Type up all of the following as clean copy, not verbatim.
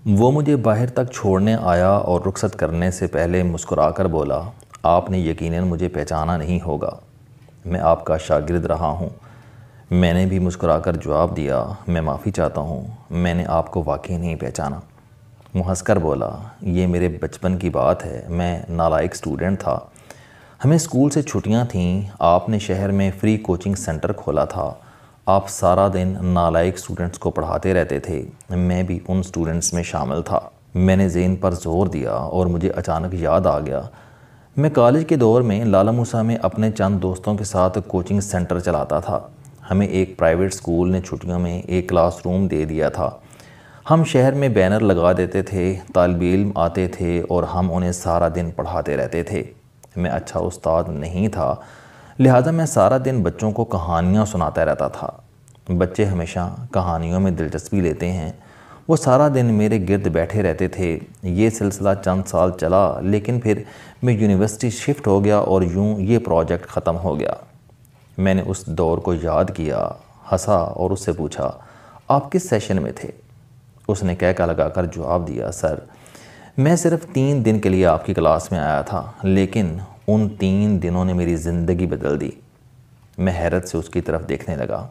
وہ مجھے باہر تک چھوڑنے آیا اور رخصت کرنے سے پہلے مسکرا کر بولا، آپ نے یقیناً مجھے پہچانا نہیں ہوگا، میں آپ کا شاگرد رہا ہوں۔ میں نے بھی مسکرا کر جواب دیا، میں معافی چاہتا ہوں، میں نے آپ کو واقعی نہیں پہچانا۔ وہ ہنس کر بولا، یہ میرے بچپن کی بات ہے، میں نالائق اسٹوڈنٹ تھا۔ ہمیں اسکول سے چھٹیاں تھیں، آپ نے شہر میں فری کوچنگ سینٹر کھولا تھا، آپ سارا دن نالائق اسٹوڈنٹس کو پڑھاتے رہتے تھے، میں بھی ان اسٹوڈنٹس میں شامل تھا۔ میں نے ذہن پر زور دیا اور مجھے اچانک یاد آ گیا، میں کالج کے دور میں لالا موسیٰ میں اپنے چند دوستوں کے ساتھ کوچنگ سینٹر چلاتا تھا۔ ہمیں ایک پرائیویٹ اسکول نے چھٹیوں میں ایک کلاس روم دے دیا تھا۔ ہم شہر میں بینر لگا دیتے تھے، طالب علم آتے تھے اور ہم انہیں سارا دن پڑھاتے رہتے تھے۔ میں اچھا استاد نہیں تھا، لہٰذا میں سارا دن بچوں کو کہانیاں سناتا رہتا تھا۔ بچے ہمیشہ کہانیوں میں دلچسپی لیتے ہیں، وہ سارا دن میرے گرد بیٹھے رہتے تھے۔ یہ سلسلہ چند سال چلا، لیکن پھر میں یونیورسٹی شفٹ ہو گیا اور یوں یہ پروجیکٹ ختم ہو گیا۔ میں نے اس دور کو یاد کیا، ہنسا اور اس سے پوچھا، آپ کس سیشن میں تھے؟ اس نے کہہ لگا کر جواب دیا، سر میں صرف 3 دن کے لیے آپ کی کلاس میں آیا تھا، لیکن ان 3 دنوں نے میری زندگی بدل دی۔ میں حیرت سے اس کی طرف دیکھنے لگا۔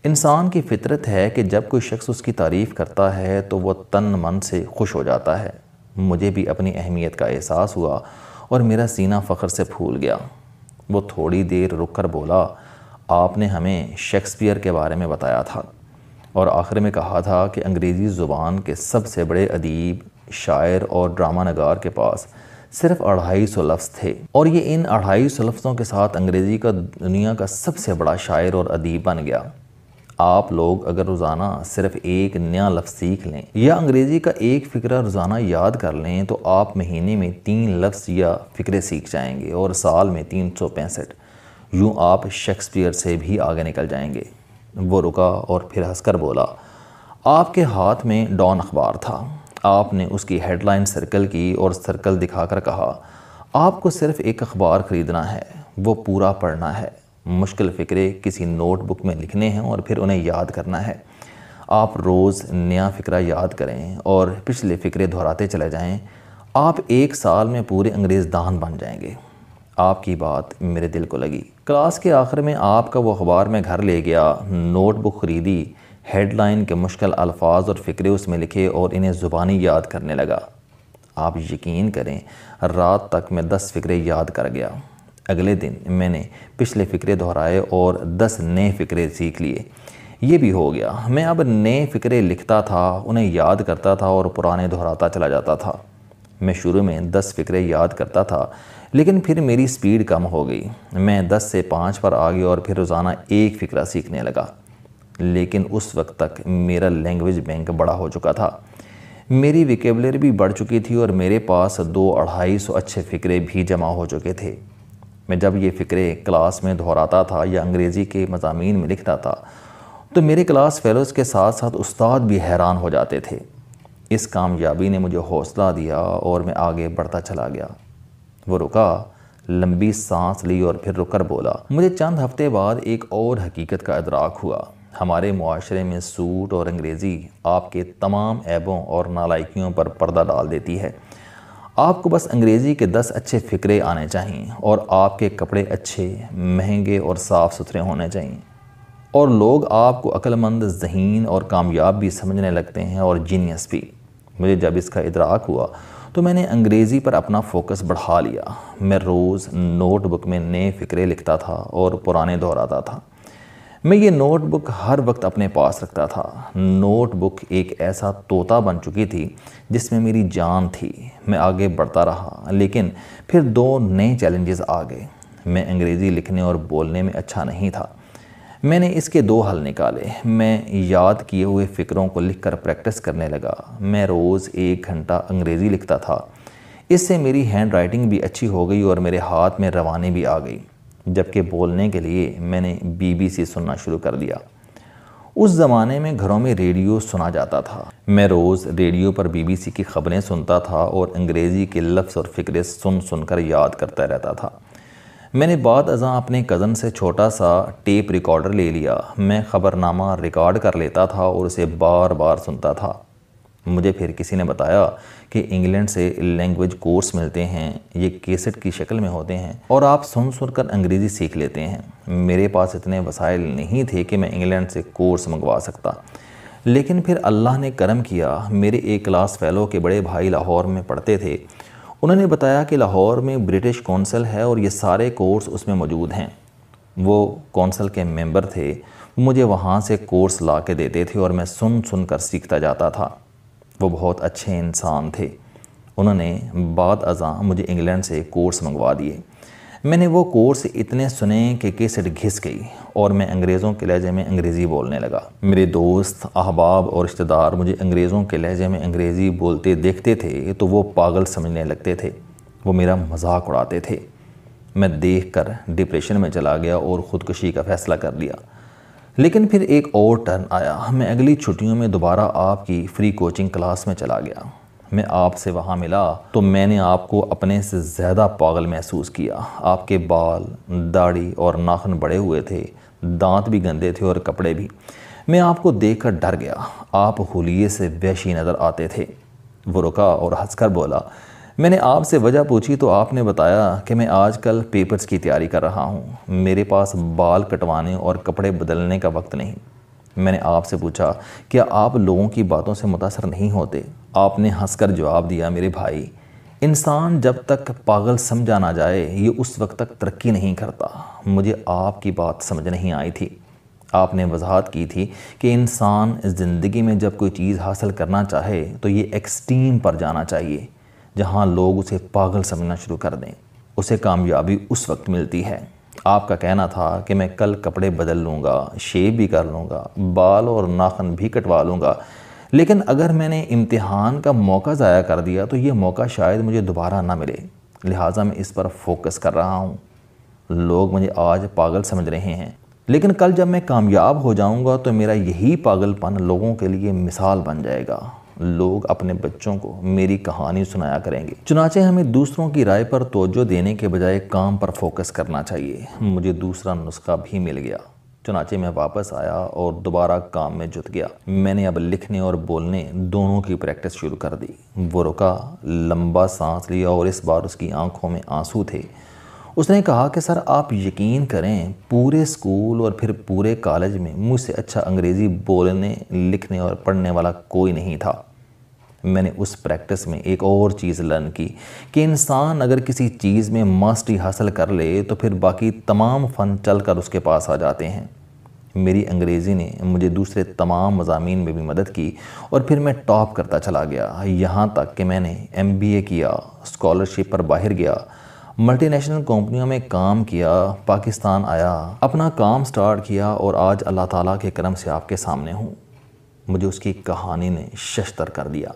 انسان کی فطرت ہے کہ جب کوئی شخص اس کی تعریف کرتا ہے تو وہ تن من سے خوش ہو جاتا ہے۔ مجھے بھی اپنی اہمیت کا احساس ہوا اور میرا سینہ فخر سے پھول گیا۔ وہ تھوڑی دیر رک کر بولا، آپ نے ہمیں شیکسپیئر کے بارے میں بتایا تھا اور آخر میں کہا تھا کہ انگریزی زبان کے سب سے بڑے ادیب، شاعر اور ڈرامہ نگار کے پاس صرف 250 لفظ تھے، اور یہ ان 250 لفظوں کے ساتھ انگریزی کا دنیا کا سب سے بڑا شاعر اور ادیب بن گیا۔ آپ لوگ اگر روزانہ صرف ایک نیا لفظ سیکھ لیں یا انگریزی کا ایک فقرہ روزانہ یاد کر لیں تو آپ مہینے میں 3 لفظ یا فقرے سیکھ جائیں گے اور سال میں 365۔ یوں آپ شیکسپیئر سے بھی آگے نکل جائیں گے۔ وہ رکا اور پھر ہنس کر بولا، آپ کے ہاتھ میں ڈان اخبار تھا، آپ نے اس کی ہیڈ لائن سرکل کی اور سرکل دکھا کر کہا، آپ کو صرف ایک اخبار خریدنا ہے، وہ پورا پڑھنا ہے، مشکل فقرے کسی نوٹ بک میں لکھنے ہیں اور پھر انہیں یاد کرنا ہے۔ آپ روز نیا فقرہ یاد کریں اور پچھلے فقرے دہراتے چلے جائیں، آپ 1 سال میں پورے انگریز دان بن جائیں گے۔ آپ کی بات میرے دل کو لگی۔ کلاس کے آخر میں آپ کا وہ اخبار میں گھر لے گیا، نوٹ بک خریدی، ہیڈ لائن کے مشکل الفاظ اور فقرے اس میں لکھے اور انہیں زبانی یاد کرنے لگا۔ آپ یقین کریں، رات تک میں 10 فقرے یاد کر گیا۔ اگلے دن میں نے پچھلے فقرے دہرائے اور 10 نئے فقرے سیکھ لیے۔ یہ بھی ہو گیا، میں اب نئے فقرے لکھتا تھا، انہیں یاد کرتا تھا اور پرانے دہراتا چلا جاتا تھا۔ میں شروع میں 10 فقرے یاد کرتا تھا، لیکن پھر میری سپیڈ کم ہو گئی، میں 10 سے 5 پر آ گیا اور پھر روزانہ 1 فقرہ سیکھنے لگا۔ لیکن اس وقت تک میرا لینگویج بینک بڑا ہو چکا تھا، میری ویکیبلری بھی بڑھ چکی تھی اور میرے پاس 200-250 اچھے فقرے بھی جمع ہو چکے تھے۔ میں جب یہ فقرے کلاس میں دہراتا تھا یا انگریزی کے مضامین میں لکھتا تھا تو میرے کلاس فیلوز کے ساتھ ساتھ استاد بھی حیران ہو جاتے تھے۔ اس کامیابی نے مجھے حوصلہ دیا اور میں آگے بڑھتا چلا گیا۔ وہ رکا، لمبی سانس لی اور پھر رک کر بولا، مجھے چند ہفتے بعد ایک اور حقیقت کا ادراک ہوا۔ ہمارے معاشرے میں سوٹ اور انگریزی آپ کے تمام عیبوں اور نالائکیوں پر پردہ ڈال دیتی ہے۔ آپ کو بس انگریزی کے 10 اچھے فقرے آنے چاہئیں اور آپ کے کپڑے اچھے، مہنگے اور صاف ستھرے ہونے چاہئیں، اور لوگ آپ کو عقل مند، ذہین اور کامیاب بھی سمجھنے لگتے ہیں اور جینیس بھی۔ مجھے جب اس کا ادراک ہوا تو میں نے انگریزی پر اپنا فوکس بڑھا لیا۔ میں روز نوٹ بک میں نئے فقرے لکھتا تھا اور پرانے دہراتا تھا۔ میں یہ نوٹ بک ہر وقت اپنے پاس رکھتا تھا۔ نوٹ بک ایک ایسا طوطا بن چکی تھی جس میں میری جان تھی۔ میں آگے بڑھتا رہا، لیکن پھر 2 نئے چیلنجز آ گئے۔ میں انگریزی لکھنے اور بولنے میں اچھا نہیں تھا۔ میں نے اس کے 2 حل نکالے۔ میں یاد کیے ہوئے فقروں کو لکھ کر پریکٹس کرنے لگا۔ میں روز 1 گھنٹہ انگریزی لکھتا تھا۔ اس سے میری ہینڈ رائٹنگ بھی اچھی ہو گئی اور میرے ہاتھ میں روانی بھی آ گئی۔ جبکہ بولنے کے لیے میں نے BBC سننا شروع کر دیا۔ اس زمانے میں گھروں میں ریڈیو سنا جاتا تھا۔ میں روز ریڈیو پر BBC کی خبریں سنتا تھا اور انگریزی کے لفظ اور فقرے سن کر یاد کرتا رہتا تھا۔ میں نے بعد ازاں اپنے کزن سے چھوٹا سا ٹیپ ریکارڈر لے لیا۔ میں خبرنامہ ریکارڈ کر لیتا تھا اور اسے بار بار سنتا تھا۔ مجھے پھر کسی نے بتایا کہ انگلینڈ سے لینگویج کورس ملتے ہیں، یہ کیسٹ کی شکل میں ہوتے ہیں اور آپ سن کر انگریزی سیکھ لیتے ہیں۔ میرے پاس اتنے وسائل نہیں تھے کہ میں انگلینڈ سے کورس منگوا سکتا، لیکن پھر اللہ نے کرم کیا۔ میرے ایک کلاس فیلو کے بڑے بھائی لاہور میں پڑھتے تھے، انہوں نے بتایا کہ لاہور میں برٹش کونسل ہے اور یہ سارے کورس اس میں موجود ہیں۔ وہ کونسل کے ممبر تھے، مجھے وہاں سے کورس لا کے دیتے تھے اور میں سن کر سیکھتا جاتا تھا۔ وہ بہت اچھے انسان تھے، انہوں نے بعد ازاں مجھے انگلینڈ سے کورس منگوا دیے۔ میں نے وہ کورس اتنے سنے کہ کیسٹ گھس گئی اور میں انگریزوں کے لہجے میں انگریزی بولنے لگا۔ میرے دوست، احباب اور رشتہ دار مجھے انگریزوں کے لہجے میں انگریزی بولتے دیکھتے تھے تو وہ پاگل سمجھنے لگتے تھے، وہ میرا مذاق اڑاتے تھے۔ میں دیکھ کر ڈپریشن میں چلا گیا اور خودکشی کا فیصلہ کر لیا۔ لیکن پھر ایک اور ٹرن آیا، میں اگلی چھٹیوں میں دوبارہ آپ کی فری کوچنگ کلاس میں چلا گیا۔ میں آپ سے وہاں ملا تو میں نے آپ کو اپنے سے زیادہ پاگل محسوس کیا۔ آپ کے بال، داڑھی اور ناخن بڑے ہوئے تھے، دانت بھی گندے تھے اور کپڑے بھی۔ میں آپ کو دیکھ کر ڈر گیا، آپ حلیے سے وحشی نظر آتے تھے۔ وہ رکا اور ہنس کر بولا۔ میں نے آپ سے وجہ پوچھی تو آپ نے بتایا کہ میں آج کل پیپرز کی تیاری کر رہا ہوں، میرے پاس بال کٹوانے اور کپڑے بدلنے کا وقت نہیں۔ میں نے آپ سے پوچھا کیا آپ لوگوں کی باتوں سے متاثر نہیں ہوتے؟ آپ نے ہنس کر جواب دیا، میرے بھائی، انسان جب تک پاگل سمجھا نہ جائے یہ اس وقت تک ترقی نہیں کرتا۔ مجھے آپ کی بات سمجھ نہیں آئی تھی۔ آپ نے وضاحت کی تھی کہ انسان زندگی میں جب کوئی چیز حاصل کرنا چاہے تو یہ ایکسٹریم پر جانا چاہیے جہاں لوگ اسے پاگل سمجھنا شروع کر دیں، اسے کامیابی اس وقت ملتی ہے۔ آپ کا کہنا تھا کہ میں کل کپڑے بدل لوں گا، شیو بھی کر لوں گا، بال اور ناخن بھی کٹوا لوں گا، لیکن اگر میں نے امتحان کا موقع ضائع کر دیا تو یہ موقع شاید مجھے دوبارہ نہ ملے، لہٰذا میں اس پر فوکس کر رہا ہوں۔ لوگ مجھے آج پاگل سمجھ رہے ہیں، لیکن کل جب میں کامیاب ہو جاؤں گا تو میرا یہی پاگل پن لوگوں کے لیے مثال بن جائے گا۔ لوگ اپنے بچوں کو میری کہانی سنایا کریں گے۔ چنانچہ ہمیں دوسروں کی رائے پر توجہ دینے کے بجائے کام پر فوکس کرنا چاہیے۔ مجھے دوسرا نسخہ بھی مل گیا، چنانچہ میں واپس آیا اور دوبارہ کام میں جت گیا۔ میں نے اب لکھنے اور بولنے دونوں کی پریکٹس شروع کر دی۔ وہ رکا، لمبا سانس لیا اور اس بار اس کی آنکھوں میں آنسو تھے۔ اس نے کہا کہ سر آپ یقین کریں، پورے اسکول اور پھر پورے کالج میں مجھ سے اچھا انگریزی بولنے، لکھنے اور پڑھنے والا کوئی نہیں تھا۔ میں نے اس پریکٹس میں ایک اور چیز لرن کی کہ انسان اگر کسی چیز میں ماسٹری حاصل کر لے تو پھر باقی تمام فن چل کر اس کے پاس آ جاتے ہیں۔ میری انگریزی نے مجھے دوسرے تمام مضامین میں بھی مدد کی اور پھر میں ٹاپ کرتا چلا گیا، یہاں تک کہ میں نے MBA کیا، اسکالرشپ پر باہر گیا، ملٹی نیشنل کمپنیوں میں کام کیا، پاکستان آیا، اپنا کام سٹارٹ کیا اور آج اللہ تعالیٰ کے کرم سے آپ کے سامنے ہوں۔ مجھے اس کی کہانی نے ششدر کر دیا،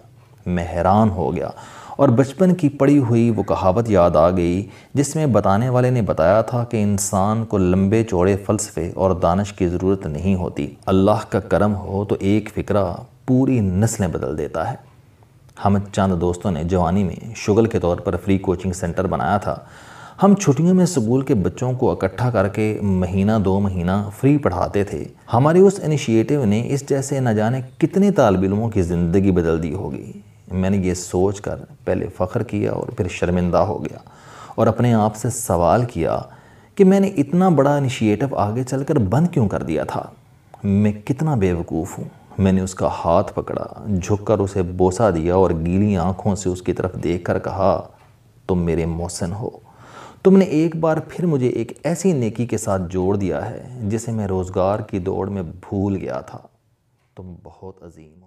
میں حیران ہو گیا اور بچپن کی پڑھی ہوئی وہ کہاوت یاد آ گئی جس میں بتانے والے نے بتایا تھا کہ انسان کو لمبے چوڑے فلسفے اور دانش کی ضرورت نہیں ہوتی، اللہ کا کرم ہو تو ایک فکرہ پوری نسلیں بدل دیتا ہے۔ ہم چند دوستوں نے جوانی میں شغل کے طور پر فری کوچنگ سینٹر بنایا تھا۔ ہم چھٹیوں میں اسکول کے بچوں کو اکٹھا کر کے مہینہ 2 مہینہ فری پڑھاتے تھے۔ ہماری اس انیشیٹو نے اس جیسے نہ جانے کتنے طالب علموں کی زندگی بدل دی ہوگی۔ میں نے یہ سوچ کر پہلے فخر کیا اور پھر شرمندہ ہو گیا اور اپنے آپ سے سوال کیا کہ میں نے اتنا بڑا انیشیٹو آگے چل کر بند کیوں کر دیا تھا؟ میں کتنا بیوقوف ہوں۔ میں نے اس کا ہاتھ پکڑا، جھک کر اسے بوسہ دیا اور گیلی آنکھوں سے اس کی طرف دیکھ کر کہا، تم میرے محسن ہو، تم نے ایک بار پھر مجھے ایک ایسی نیکی کے ساتھ جوڑ دیا ہے جسے میں روزگار کی دوڑ میں بھول گیا تھا۔ تم بہت عظیم ہو۔